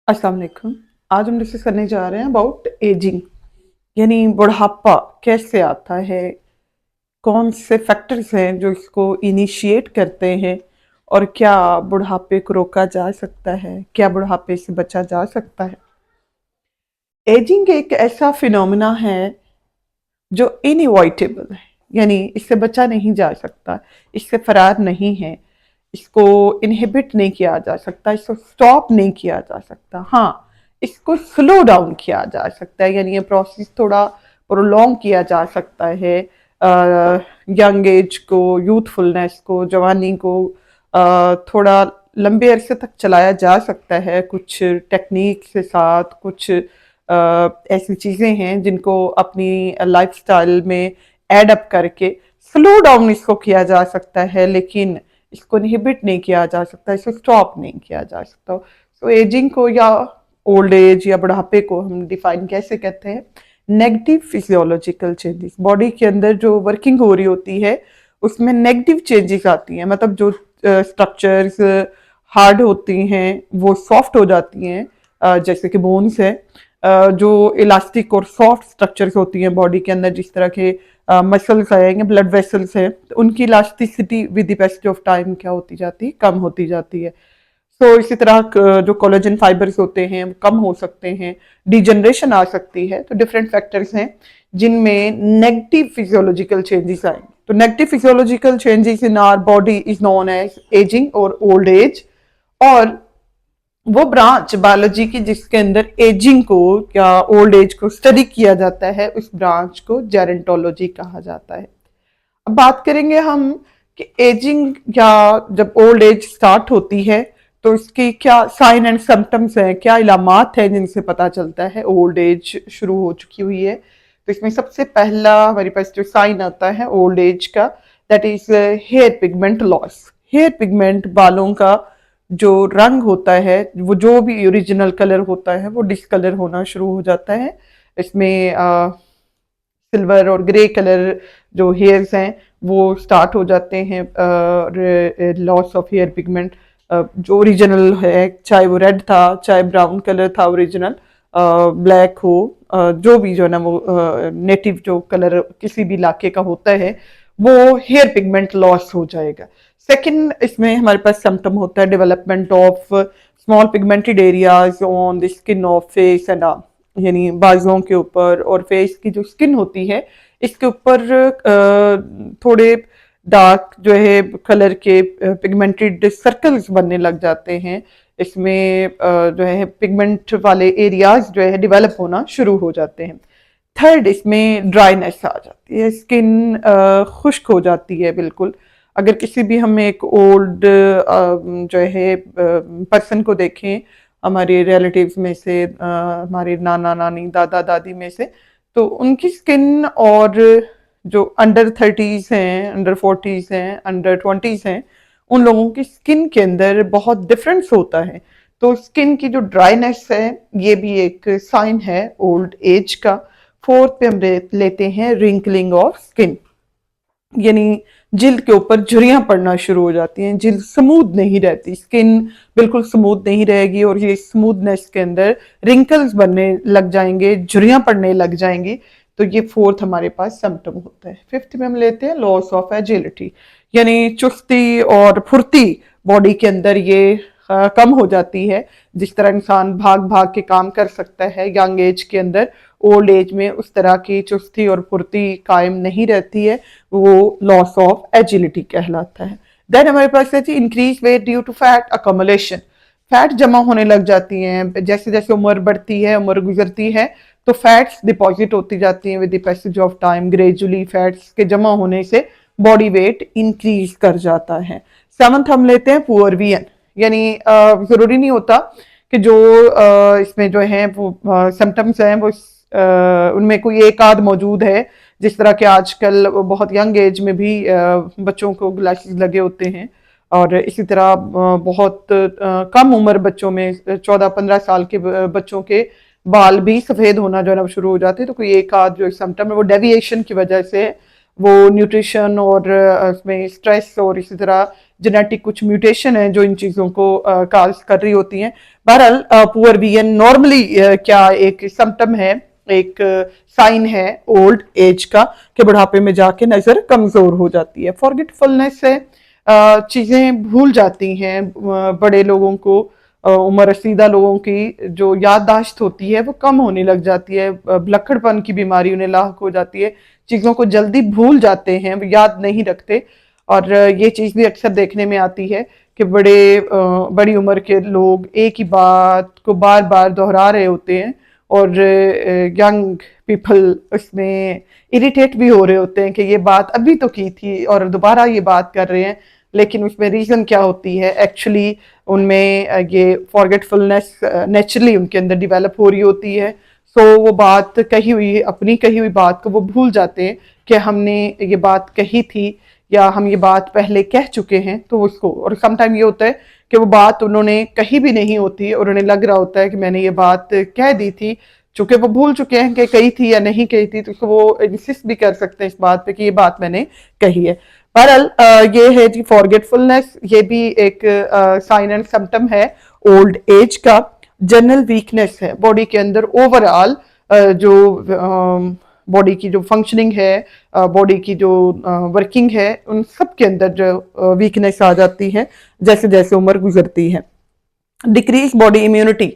अस्सलाम वालेकुम। आज हम डिस्कस करने जा रहे हैं अबाउट एजिंग, यानी बुढ़ापा कैसे आता है, कौन से फैक्टर्स हैं जो इसको इनिशिएट करते हैं और क्या बुढ़ापे को रोका जा सकता है, क्या बुढ़ापे से बचा जा सकता है। एजिंग एक ऐसा फिनोमिना है जो इनएवॉइडेबल है, यानी इससे बचा नहीं जा सकता, इससे फरार नहीं है, इसको इनहिबिट नहीं किया जा सकता, इसको स्टॉप नहीं किया जा सकता। हाँ, इसको स्लो डाउन किया जा सकता है, यानी ये प्रोसेस थोड़ा प्रोलॉन्ग किया जा सकता है। यंग एज को, यूथफुलनेस को, जवानी को थोड़ा लंबे अरसे तक चलाया जा सकता है कुछ टेक्निक के साथ। कुछ ऐसी चीज़ें हैं जिनको अपनी लाइफस्टाइल में एड अप करके स्लो डाउन इसको किया जा सकता है, लेकिन इसको इनहिबिट नहीं किया जा सकता, इसको स्टॉप नहीं किया जा सकता। तो एजिंग को या ओल्ड एज या बुढ़ापे को हम डिफाइन कैसे करते हैं? नेगेटिव फिजियोलॉजिकल चेंजेस, बॉडी के अंदर जो वर्किंग हो रही होती है उसमें नेगेटिव चेंजेस आती हैं, मतलब जो स्ट्रक्चर्स हार्ड होती हैं वो सॉफ्ट हो जाती हैं, जैसे कि बोन्स है। जो इलास्टिक और सॉफ्ट स्ट्रक्चर्स होती हैं बॉडी के अंदर, जिस तरह के मसल्स हैं या ब्लड वेसल्स हैं, तो उनकी elasticity with the passage of time क्या होती जाती है? कम होती जाती है। तो इसी तरह जो कोलेजन फाइबर्स होते हैं वो कम हो सकते हैं, डिजनरेशन आ सकती है। तो डिफरेंट फैक्टर्स हैं जिनमें नेगेटिव फिजियोलॉजिकल चेंजेस आएंगे। तो negative physiological changes in our body is known as ageing और ओल्ड एज। और वो ब्रांच बायोलॉजी की जिसके अंदर एजिंग को या ओल्ड एज को स्टडी किया जाता है, उस ब्रांच को जेरेंटोलॉजी कहा जाता है। अब बात करेंगे हम कि एजिंग या जब ओल्ड एज स्टार्ट होती है तो इसकी क्या साइन एंड सिम्टम्स हैं, क्या इलामात हैं जिनसे पता चलता है ओल्ड एज शुरू हो चुकी हुई है। तो इसमें सबसे पहला हमारे पास जो साइन आता है ओल्ड एज का, that is hair pigment loss. Hair pigment, बालों का जो रंग होता है, वो जो भी ओरिजिनल कलर होता है वो डिसकलर होना शुरू हो जाता है। इसमें सिल्वर और ग्रे कलर जो हेयर्स हैं वो स्टार्ट हो जाते हैं। लॉस ऑफ हेयर पिगमेंट जो ओरिजिनल है, चाहे वो रेड था, चाहे ब्राउन कलर था ओरिजिनल, ब्लैक हो, जो भी जो है ना वो नेटिव जो कलर किसी भी इलाके का होता है, वो हेयर पिगमेंट लॉस हो जाएगा। सेकंड, इसमें हमारे पास सिम्टम होता है development of small pigmented areas on the skin of face and arm, यानी बाजुओं के ऊपर और फेस की जो स्किन होती है इसके ऊपर थोड़े डार्क जो है कलर के पिगमेंटेड सर्कल्स बनने लग जाते हैं। इसमें जो है पिगमेंट वाले एरियाज जो है डेवलप होना शुरू हो जाते हैं। थर्ड, इसमें ड्राइनेस आ जाती है, स्किन खुश्क हो जाती है बिल्कुल। अगर किसी भी हम एक ओल्ड जो है पर्सन को देखें, हमारे रिलेटिव्स में से, हमारे नाना नानी दादा दादी में से, तो उनकी स्किन और जो अंडर 30s हैं, अंडर 40s हैं, अंडर 20s हैं, उन लोगों की स्किन के अंदर बहुत डिफरेंस होता है। तो स्किन की जो ड्राइनेस है ये भी एक साइन है ओल्ड एज का। फोर्थ पे हम लेते हैं रिंकलिंग ऑफ स्किन, यानी जिल्द के ऊपर झुर्रियां पड़ना शुरू हो जाती हैं, जिल्द स्मूथ नहीं रहती, स्किन बिल्कुल स्मूथ नहीं रहेगी और ये स्मूथनेस के अंदर रिंकल्स बनने लग जाएंगे, झुर्रियां पड़ने लग जाएंगी। तो ये फोर्थ हमारे पास सिम्टम होता है। फिफ्थ में हम लेते हैं लॉस ऑफ एजिलिटी, यानी चुस्ती और फुर्ती बॉडी के अंदर ये कम हो जाती है। जिस तरह इंसान भाग भाग के काम कर सकता है यंग एज के अंदर, ओल्ड एज में उस तरह की चुस्ती और फुर्ती कायम नहीं रहती है, वो लॉस ऑफ एजिलिटी कहलाता है। देन हमारे पास है increase weight due to fat accumulation. Fat जमा होने लग जाती हैं, जैसे जैसे उम्र बढ़ती है, उम्र गुजरती है, तो फैट्स डिपॉजिट होती जाती हैं with the passage of time. Gradually fats के जमा होने से बॉडी वेट इंक्रीज कर जाता है। सेवंथ हम लेते हैं पुअर विजन, यानी जरूरी नहीं होता कि जो इसमें जो है वो सिम्टम्स हैं वो उनमें कोई एक आध मौजूद है। जिस तरह के आजकल बहुत यंग एज में भी बच्चों को ग्लासेस लगे होते हैं, और इसी तरह बहुत कम उम्र बच्चों में 14-15 साल के बच्चों के बाल भी सफेद होना जो है ना शुरू हो जाते हैं। तो कोई एक आध जो सिम्टम है वो डेविएशन की वजह से वो न्यूट्रिशन और उसमें स्ट्रेस और इसी तरह जेनेटिक कुछ म्यूटेशन है जो इन चीज़ों को काज कर रही होती हैं। बहरहाल पुअर वीएन नॉर्मली क्या एक सिम्टम है, एक साइन है ओल्ड एज का, कि बुढ़ापे में जाके नजर कमजोर हो जाती है। फॉरगेटफुलनेस से चीजें भूल जाती हैं। बड़े लोगों को, उम्र रसीदा लोगों की जो याददाश्त होती है वो कम होने लग जाती है। भुलक्कड़पन की बीमारी उन्हें लाक हो जाती है, चीजों को जल्दी भूल जाते हैं, वो याद नहीं रखते। और ये चीज भी अक्सर देखने में आती है कि बड़ी उम्र के लोग एक ही बात को बार बार दोहरा रहे होते हैं और यंग पीपल उसमें इरिटेट भी हो रहे होते हैं कि ये बात अभी तो की थी और दोबारा ये बात कर रहे हैं। लेकिन उसमें रीज़न क्या होती है, एक्चुअली उनमें ये फॉरगेटफुलनेस नेचुरली उनके अंदर डिवेलप हो रही होती है। सो वो बात कही हुई, अपनी कही हुई बात को वो भूल जाते हैं कि हमने ये बात कही थी या हम ये बात पहले कह चुके हैं। तो उसको, और समटाइम ये होता है कि वो बात उन्होंने कही भी नहीं होती और उन्हें लग रहा होता है कि मैंने ये बात कह दी थी, चूंकि वो भूल चुके हैं कि कही थी या नहीं कही थी, तो वो इंसिस्ट भी कर सकते हैं इस बात पे कि ये बात मैंने कही है। बहरहाल ये है जी फॉरगेटफुलनेस, ये भी एक साइन एंड सिम्टम है ओल्ड एज का। जनरल वीकनेस है बॉडी के अंदर, ओवरऑल जो बॉडी की जो फंक्शनिंग है, बॉडी की जो वर्किंग है, उन सब के अंदर जो वीकनेस आ जाती है जैसे जैसे उम्र गुजरती है। Decrease body immunity,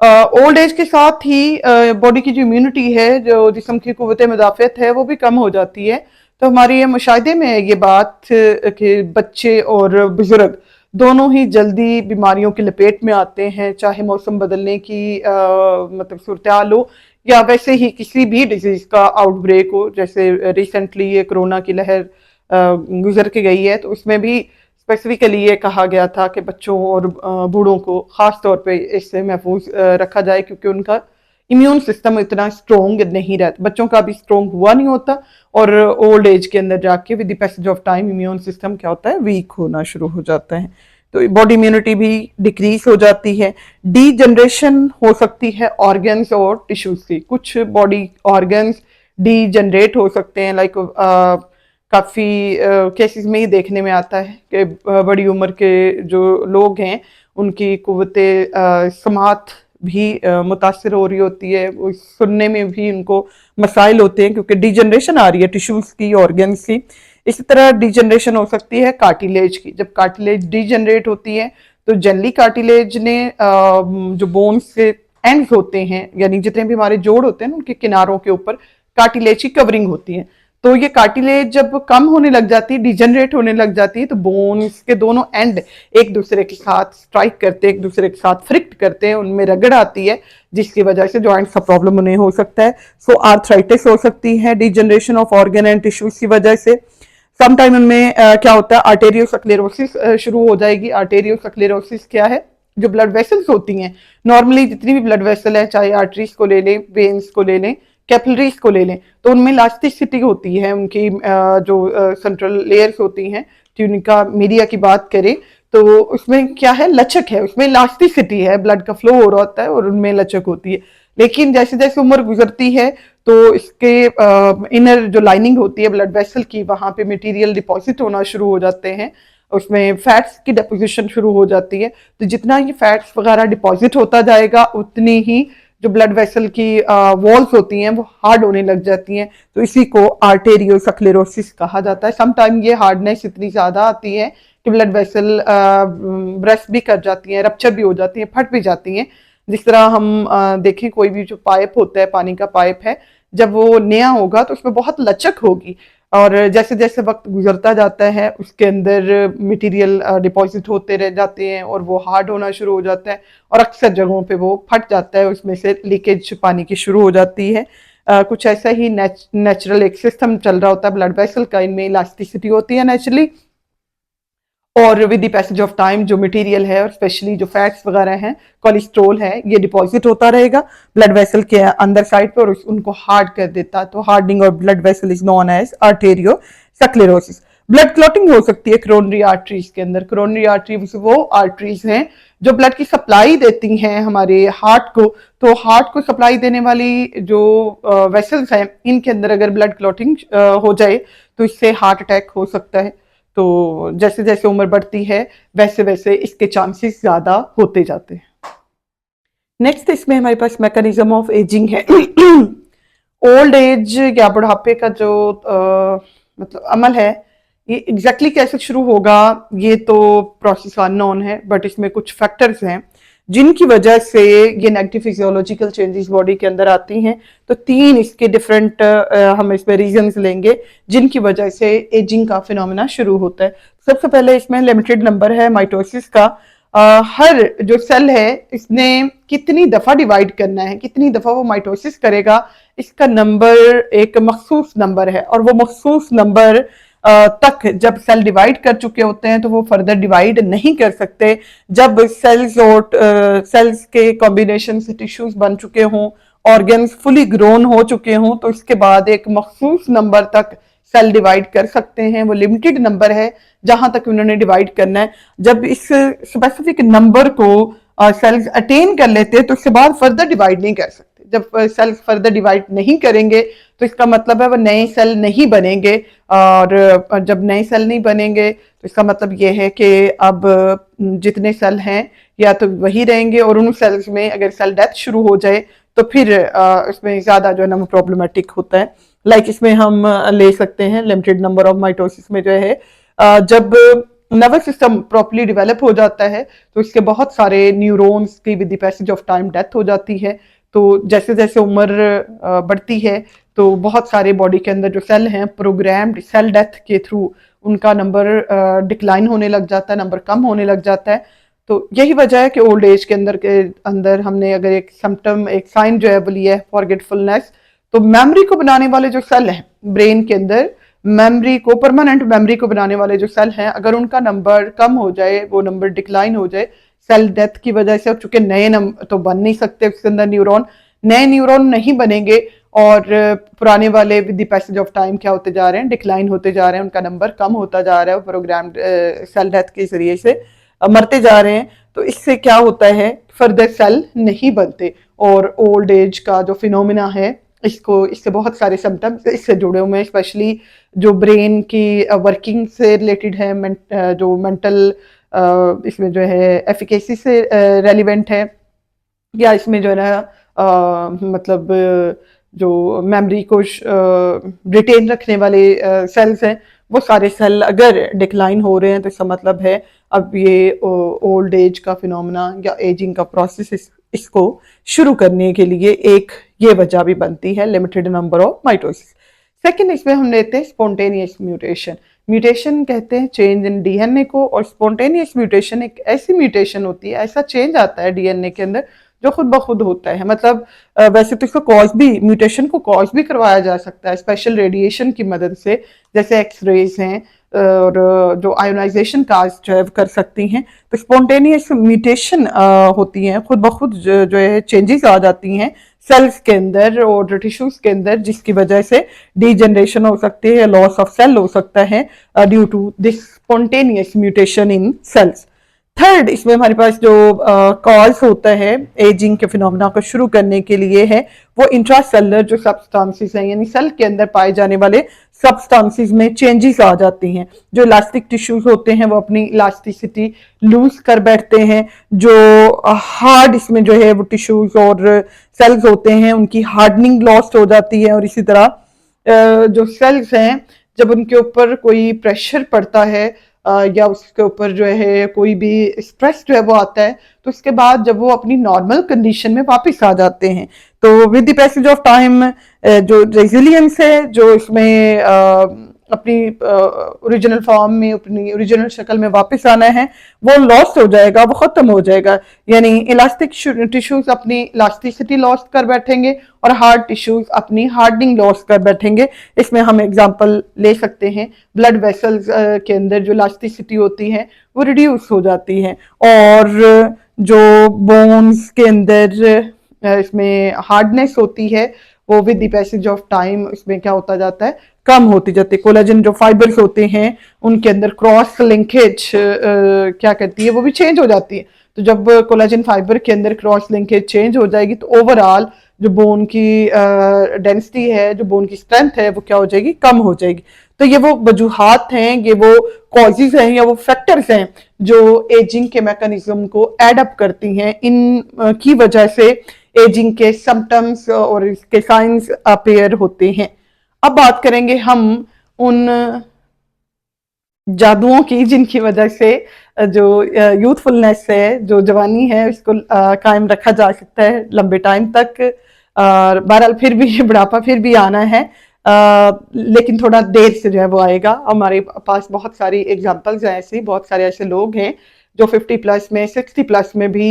old age के साथ ही बॉडी की जो इम्यूनिटी है, जो जिस्म की कुव्वत मुदाफ़त है, वो भी कम हो जाती है। तो हमारे ये मुशाहिदे में है ये बात कि बच्चे और बुजुर्ग दोनों ही जल्दी बीमारियों की लपेट में आते हैं, चाहे मौसम बदलने की मतलब सूरत हाल हो या वैसे ही किसी भी डिजीज का आउटब्रेक हो। जैसे रिसेंटली ये कोरोना की लहर गुजर के गई है, तो उसमें भी स्पेसिफिकली ये कहा गया था कि बच्चों और बूढ़ों को ख़ास तौर पे इससे महफूज रखा जाए, क्योंकि उनका इम्यून सिस्टम इतना स्ट्रोंग नहीं रहता, बच्चों का भी स्ट्रोंग हुआ नहीं होता, और ओल्ड एज के अंदर जाके with the passage of time immune system क्या होता है, वीक होना शुरू हो जाता है। तो बॉडी इम्यूनिटी भी डिक्रीज हो जाती है। डी जनरेशन हो सकती है ऑर्गन्स और टिश्यूज की, कुछ बॉडी ऑर्गन्स डी जनरेट हो सकते हैं। लाइक काफ़ी केसेस में ही देखने में आता है कि बड़ी उम्र के जो लोग हैं उनकी कुव्वते समात भी मुतासर हो रही होती है, सुनने में भी उनको मसाइल होते हैं क्योंकि डिजनरेशन आ रही है टिश्यूज की, ऑर्गन्स की। इसी तरह डिजनरेशन हो सकती है कार्टिलेज की। जब कार्टिलेज डिजनरेट होती है तो जनरली कार्टिलेज ने जो बोन्स के एंड्स होते हैं, यानी जितने भी हमारे जोड़ होते हैं उनके किनारों के ऊपर कार्टिलेज की कवरिंग होती है। तो ये कार्टिलेज जब कम होने लग जाती है, डिजनरेट होने लग जाती है, तो बोन्स के दोनों एंड एक दूसरे के साथ स्ट्राइक करते हैं, एक दूसरे के साथ फ्रिक्ट करते हैं, उनमें रगड़ आती है, जिसकी वजह से जॉइंट का प्रॉब्लम उन्हें हो सकता है। सो आर्थराइटिस हो सकती है degeneration of organ and tissues की वजह से। समटाइम उनमें क्या होता है, आर्टेरियोस्क्लेरोसिस शुरू हो जाएगी। आर्टेरियोस्क्लेरोसिस क्या है, जो ब्लड वेसल्स होती हैं, नॉर्मली जितनी भी ब्लड वेसल है, चाहे आर्टरीज को ले लें, वेन्स को ले लें, कैपिलरीज को ले लें, तो उनमें इलास्टिसिटी होती है। उनकी जो सेंट्रल लेयर्स होती हैं, ट्यूनिका मीडिया की बात करें तो उसमें क्या है, लचक है, उसमें इलास्टिसिटी है, ब्लड का फ्लो हो रहा होता है और उनमें लचक होती है। लेकिन जैसे जैसे उम्र गुजरती है तो इसके इनर जो लाइनिंग होती है ब्लड वेसल की, वहां पे मटेरियल डिपॉजिट होना शुरू हो जाते हैं, उसमें फैट्स की डिपोजिशन शुरू हो जाती है। तो जितना ये फैट्स वगैरह डिपॉजिट होता जाएगा उतनी ही जो ब्लड वेसल की वॉल्स होती हैं वो हार्ड होने लग जाती हैं। तो इसी को आर्टेरियोस्क्लेरोसिस कहा जाता है। समटाइम ये हार्डनेस इतनी ज़्यादा आती है कि ब्लड वेसल ब्रेस्ट भी कर जाती हैं, रप्चर भी हो जाती हैं, फट भी जाती हैं। जिस तरह हम देखें कोई भी जो पाइप होता है, पानी का पाइप है, जब वो नया होगा तो उसमें बहुत लचक होगी, और जैसे जैसे वक्त गुजरता जाता है उसके अंदर मटेरियल डिपॉजिट होते रह जाते हैं और वो हार्ड होना शुरू हो जाता है, और अक्सर जगहों पे वो फट जाता है, उसमें से लीकेज पानी की शुरू हो जाती है। कुछ ऐसा ही नेचुरल एक सिस्टम चल रहा होता है ब्लड वेसल का, इनमें इलास्टिसिटी होती है नेचुरली, और with the passage of time जो मटेरियल है और स्पेशली जो फैट्स वगैरह हैं, कोलेस्ट्रॉल है, ये डिपॉजिट होता रहेगा ब्लड वेसल के अंदर साइड पर, और उनको हार्ड कर देता है। तो हार्डनिंग और blood vessel is known as arteriosclerosis. Blood clotting हो सकती है कोरोनरी आर्टरीज के अंदर। कोरोनरी आर्टरीज वो आर्टरीज हैं जो ब्लड की सप्लाई देती हैं हमारे हार्ट को। तो हार्ट को सप्लाई देने वाली जो वेसल्स हैं, इनके अंदर अगर ब्लड क्लॉटिंग हो जाए तो इससे हार्ट अटैक हो सकता है। तो जैसे जैसे उम्र बढ़ती है वैसे वैसे इसके चांसेस ज्यादा होते जाते हैं। नेक्स्ट इसमें हमारे पास मैकेनिज्म ऑफ एजिंग है। ओल्ड एज या बुढ़ापे का जो मतलब अमल है, ये एग्जैक्टली कैसे शुरू होगा ये तो प्रोसेस अननोन है, बट इसमें कुछ फैक्टर्स हैं जिनकी वजह से ये नेगेटिव फिजियोलॉजिकल चेंजेस बॉडी के अंदर आती हैं। तो 3 इसके डिफरेंट हम इसमें रीजंस लेंगे जिनकी वजह से एजिंग का फिनोमेना शुरू होता है। सबसे पहले इसमें लिमिटेड नंबर है माइटोसिस का। हर जो सेल है इसने कितनी दफा डिवाइड करना है, कितनी दफा वो माइटोसिस करेगा, इसका नंबर एक मखसूस नंबर है। और वो मखसूस नंबर तक जब सेल डिवाइड कर चुके होते हैं तो वो फर्दर डिवाइड नहीं कर सकते। जब सेल्स और सेल्स के कॉम्बिनेशन से टिश्यूज बन चुके हों, ऑर्गन्स फुली ग्रोन हो चुके हों, तो इसके बाद एक मखसूस नंबर तक सेल डिवाइड कर सकते हैं। वो लिमिटेड नंबर है जहां तक उन्होंने डिवाइड करना है। जब इस स्पेसिफिक नंबर को सेल्स अटेन कर लेते हैं तो इसके बाद फर्दर डिवाइड नहीं कर सकते। जब सेल्स फर्दर डिवाइड नहीं करेंगे तो इसका मतलब है वो नए सेल नहीं बनेंगे। और जब नए सेल नहीं बनेंगे तो इसका मतलब ये है कि अब जितने सेल हैं या तो वही रहेंगे, और उन सेल्स में अगर सेल डेथ शुरू हो जाए तो फिर इसमें ज्यादा जो है ना वो प्रॉब्लमेटिक होता है। लाइक इसमें हम ले सकते हैं लिमिटेड नंबर ऑफ माइटोसिस में जो है जब नर्वस सिस्टम प्रॉपर्ली डेवलप हो जाता है तो इसके बहुत सारे न्यूरॉन्स की with the passage of time death हो जाती है। तो जैसे जैसे उम्र बढ़ती है तो बहुत सारे बॉडी के अंदर जो सेल हैं प्रोग्राम्ड सेल डेथ के थ्रू उनका नंबर डिक्लाइन होने लग जाता है, नंबर कम होने लग जाता है। तो यही वजह है कि ओल्ड एज के अंदर हमने अगर एक सिम्टम, एक साइन जो है वो लिया है फॉरगेटफुलनेस, तो मेमोरी को बनाने वाले जो सेल हैं ब्रेन के अंदर, मेमोरी को, परमानेंट मेमोरी को बनाने वाले जो सेल हैं, अगर उनका नंबर कम हो जाए, वो नंबर डिक्लाइन हो जाए सेल डेथ की वजह से, चूंकि नए नंबर तो बन नहीं सकते उसके अंदर न्यूरॉन, नए न्यूरॉन नहीं बनेंगे और पुराने वाले with the passage of time क्या होते जा रहे हैं, डिक्लाइन होते जा रहे हैं, उनका नंबर कम होता जा रहा है, प्रोग्राम सेल डेथ के जरिए से मरते जा रहे हैं। तो इससे क्या होता है, फर्दर सेल नहीं बनते। और ओल्ड एज का जो फिनोमिना है इसको, इससे बहुत सारे सिम्टम्स इससे जुड़े हुए हैं, स्पेशली जो ब्रेन की वर्किंग से रिलेटेड है, जो मेंटल इसमें जो है एफिकेसी से रेलिवेंट है, या इसमें जो है ना मतलब जो मेमोरी को रिटेन रखने वाले सेल्स हैं, वो सारे सेल अगर डिक्लाइन हो रहे हैं तो इसका मतलब है अब ये ओल्ड एज का फिनोमेना या एजिंग का प्रोसेस इसको शुरू करने के लिए एक ये वजह भी बनती है, limited number of mitosis. Second इसमें हम लेते हैं स्पॉन्टेनियस म्यूटेशन। म्यूटेशन कहते हैं चेंज इन डीएनए को, और स्पॉन्टेनियस म्यूटेशन एक ऐसी म्यूटेशन होती है, ऐसा चेंज आता है डीएनए के अंदर जो खुद ब खुद होता है। मतलब वैसे तो इसको कॉज भी, म्यूटेशन को कॉज भी करवाया जा सकता है स्पेशल रेडिएशन की मदद से, जैसे एक्सरेज हैं और जो आयोनाइजेशन काज जो है कर सकती हैं। तो स्पॉन्टेनियस म्यूटेशन होती हैं, खुद ब खुद जो है चेंजेस आ जाती हैं सेल्स के अंदर और टिश्यूज के अंदर, जिसकी वजह से डीजनरेशन हो सकती है, लॉस ऑफ सेल हो सकता है due to this spontaneous mutation in cells. Third इसमें हमारे पास जो कॉज होता है एजिंग के फिनोमेना को शुरू करने के लिए है, वो इंट्रासेलुलर जो सब्सटेंसेस हैं, यानी सेल के अंदर पाए जाने वाले सब्सटेंसेस में चेंजेस आ जाती हैं। जो इलास्टिक टिश्यूज होते हैं वो अपनी इलास्टिसिटी लूज कर बैठते हैं। जो हार्ड इसमें जो है वो टिश्यूज और सेल्स होते हैं उनकी हार्डनिंग लॉस्ट हो जाती है। और इसी तरह जो सेल्स हैं जब उनके ऊपर कोई प्रेशर पड़ता है या उसके ऊपर जो है कोई भी स्ट्रेस जो है वो आता है, तो उसके बाद जब वो अपनी नॉर्मल कंडीशन में वापस आ जाते हैं तो with the passage of time जो रेजिलियंस है, जो इसमें अपनी ओरिजिनल फॉर्म में, अपनी ओरिजिनल शक्ल में वापस आना है, वो लॉस्ट हो जाएगा, वो खत्म हो जाएगा। यानी इलास्टिक टिश्यूज अपनी इलास्टिसिटी लॉस्ट कर बैठेंगे और हार्ड टिश्यूज अपनी हार्डनिंग लॉस्ट कर बैठेंगे। इसमें हम एग्जांपल ले सकते हैं, ब्लड वेसल्स के अंदर जो इलास्टिसिटी होती है वो रिड्यूस हो जाती है, और जो बोन्स के अंदर इसमें हार्डनेस होती है वो with the passage of time इसमें क्या होता जाता है, कम होती जाती है। कोलेजन जो फाइबर्स होते हैं उनके अंदर क्रॉस लिंकेज क्या करती है, वो भी चेंज हो जाती है। तो जब कोलेजन फाइबर के अंदर क्रॉस लिंकेज चेंज हो जाएगी तो ओवरऑल जो बोन की डेंसिटी है, जो बोन की स्ट्रेंथ है, वो क्या हो जाएगी, कम हो जाएगी। तो ये वो वजूहात हैं, ये वो कॉजेज हैं या वो फैक्टर्स हैं जो एजिंग के मैकेनिज्म को एडअप करती हैं। इन की वजह से एजिंग के सिम्टम्स और इसके साइंस अपेयर होते हैं। अब बात करेंगे हम उन जादुओं की जिनकी वजह से जो यूथफुलनेस है, जो जवानी है, उसको कायम रखा जा सकता है लंबे टाइम तक। और बहरहाल फिर भी बुढ़ापा फिर भी आना है, लेकिन थोड़ा देर से जो है वो आएगा। हमारे पास बहुत सारी एग्जांपल्स हैं ऐसी, बहुत सारे ऐसे लोग हैं जो 50 प्लस में, 60 प्लस में भी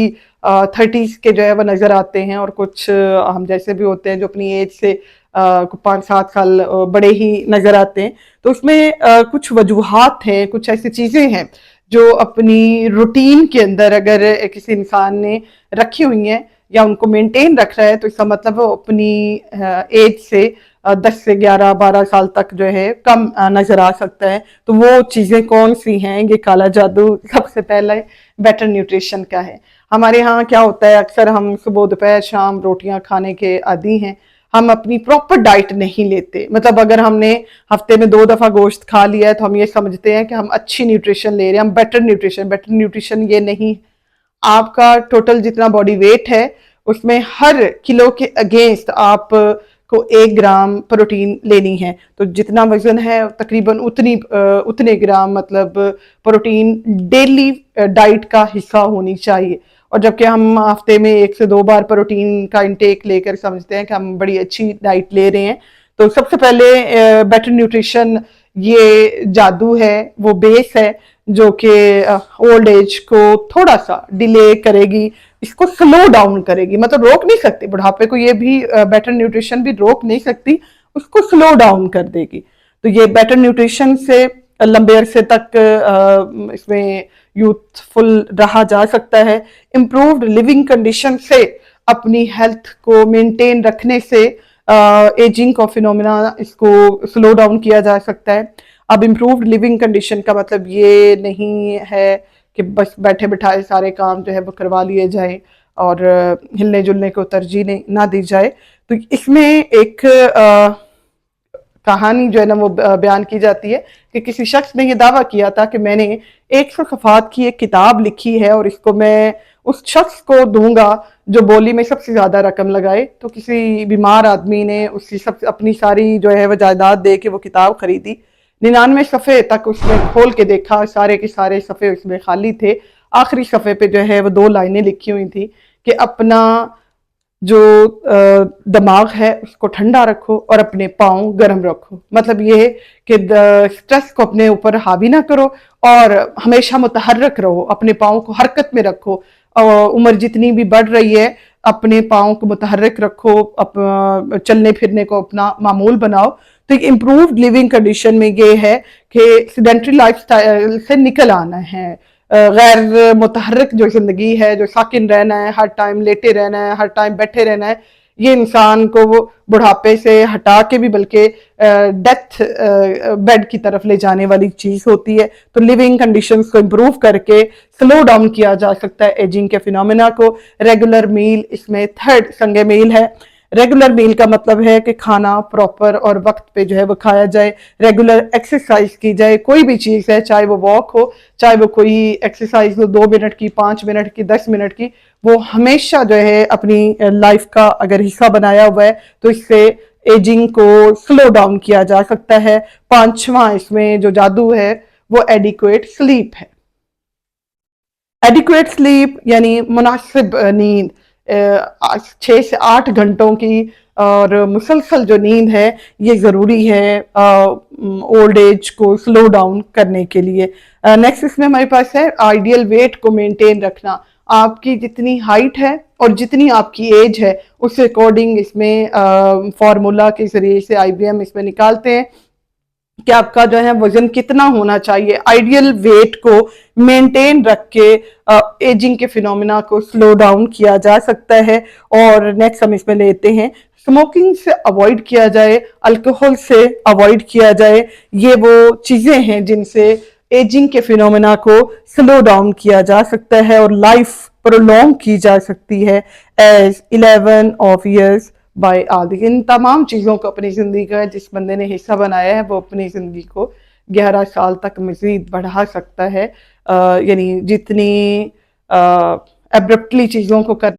30s के जो है वो नज़र आते हैं, और कुछ हम जैसे भी होते हैं जो अपनी एज से 5-7 साल बड़े ही नज़र आते हैं। तो उसमें कुछ वजूहात हैं, कुछ ऐसी चीज़ें हैं जो अपनी रूटीन के अंदर अगर किसी इंसान ने रखी हुई हैं या उनको मेंटेन रख रहा है, तो इसका मतलब वो अपनी एज से 10 से 11-12 साल तक जो है कम नजर आ सकता है। तो वो चीज़ें कौन सी हैं, ये काला जादू सबसे पहले बेटर न्यूट्रिशन का है। हमारे यहाँ क्या होता है, अक्सर हम सुबह दोपहर शाम रोटियां खाने के आदी हैं, हम अपनी प्रॉपर डाइट नहीं लेते। मतलब अगर हमने हफ्ते में 2 दफा गोश्त खा लिया है तो हम ये समझते हैं कि हम अच्छी न्यूट्रिशन ले रहे हैं, हम बेटर न्यूट्रिशन। बेटर न्यूट्रिशन ये नहीं, आपका टोटल जितना बॉडी वेट है उसमें हर किलो के अगेंस्ट आप को 1 ग्राम प्रोटीन लेनी है। तो जितना वजन है तकरीबन उतने ग्राम मतलब प्रोटीन डेली डाइट का हिस्सा होनी चाहिए। और जबकि हम हफ्ते में 1 से 2 बार प्रोटीन का इंटेक लेकर समझते हैं कि हम बड़ी अच्छी डाइट ले रहे हैं। तो सबसे पहले बेटर न्यूट्रिशन ये जादू है, वो बेस है जो कि ओल्ड एज को थोड़ा सा डिले करेगी, इसको स्लो डाउन करेगी। मतलब रोक नहीं सकती बुढ़ापे को, ये भी बेटर न्यूट्रिशन भी रोक नहीं सकती, उसको स्लो डाउन कर देगी। तो ये बेटर न्यूट्रिशन से लंबे अरसे तक इसमें यूथफुल रहा जा सकता है। इम्प्रूव्ड लिविंग कंडीशन से, अपनी हेल्थ को मेंटेन रखने से एजिंग का फिनोमिना इसको स्लो डाउन किया जा सकता है। अब इम्प्रूव्ड लिविंग कंडीशन का मतलब ये नहीं है कि बस बैठे बिठाए सारे काम जो है वो करवा लिए जाए और हिलने जुलने को तरजीह नहीं ना दी जाए। तो इसमें एक कहानी जो है ना वो बयान की जाती है कि किसी शख्स ने ये दावा किया था कि मैंने 100 सफ़ात की एक किताब लिखी है और इसको मैं उस शख्स को दूंगा जो बोली में सबसे ज़्यादा रकम लगाए। तो किसी बीमार आदमी ने उसकी सब अपनी सारी जो है वह जायदाद दे के वो किताब खरीदी। 99 सफ़े तक उसने खोल के देखा, सारे के सारे सफ़े उसमें खाली थे। आखिरी सफ़े पे जो है वो 2 लाइनें लिखी हुई थी कि अपना जो दिमाग है उसको ठंडा रखो और अपने पाँव गर्म रखो। मतलब ये कि स्ट्रेस को अपने ऊपर हावी ना करो और हमेशा मुतहर्रिक रहो, अपने पाँव को हरकत में रखो। उम्र जितनी भी बढ़ रही है अपने पाँव को मुतहर्रिक रखो, चलने फिरने को अपना मामूल बनाओ। तो इम्प्रूव्ड लिविंग कंडीशन में ये है कि सेडेंटरी लाइफस्टाइल से निकल आना है। गैर मुतहर्रिक जो जिंदगी है, जो साकिन रहना है, हर टाइम लेटे रहना है, हर टाइम बैठे रहना है, ये इंसान को वो बुढ़ापे से हटा के भी बल्कि डेथ बेड की तरफ ले जाने वाली चीज होती है। तो लिविंग कंडीशंस को इम्प्रूव करके स्लो डाउन किया जा सकता है एजिंग के फिनोमेना को। रेगुलर मील इसमें थर्ड संगे मील है। रेगुलर मील का मतलब है कि खाना प्रॉपर और वक्त पे जो है वो खाया जाए, रेगुलर एक्सरसाइज की जाए। कोई भी चीज़ है, चाहे वो वॉक हो, चाहे वो कोई एक्सरसाइज हो 2 मिनट की, 5 मिनट की, 10 मिनट की, वो हमेशा जो है अपनी लाइफ का अगर हिस्सा बनाया हुआ है तो इससे एजिंग को स्लो डाउन किया जा सकता है। 5वां इसमें जो जादू है वो एडिक्वेट स्लीप है। एडिक्वेट स्लीप यानी मुनासिब नींद, 6 से 8 घंटों की और मुसलसल जो नींद है ये ज़रूरी है ओल्ड एज को स्लो डाउन करने के लिए। नेक्स्ट इसमें हमारे पास है आइडियल वेट को मेंटेन रखना। आपकी जितनी हाइट है और जितनी आपकी एज है उसके अकॉर्डिंग इसमें फार्मूला के ज़रिए से IBM इसमें निकालते हैं कि आपका जो है वजन कितना होना चाहिए, आइडियल वेट को मेंटेन रख के एजिंग के फिनोमिना को स्लो डाउन किया जा सकता है। और नेक्स्ट हम इसमें लेते हैं, स्मोकिंग से अवॉइड किया जाए, अल्कोहल से अवॉइड किया जाए। ये वो चीजें हैं जिनसे एजिंग के फिनोमिना को स्लो डाउन किया जा सकता है और लाइफ प्रोलॉन्ग की जा सकती है एज 11 ऑफ ईयर्स बाय आदि। इन तमाम चीज़ों को अपनी ज़िंदगी का जिस बंदे ने हिस्सा बनाया है वो अपनी ज़िंदगी को 11 साल तक मज़ीद बढ़ा सकता है। यानी जितनी एब्रप्टली चीज़ों को कर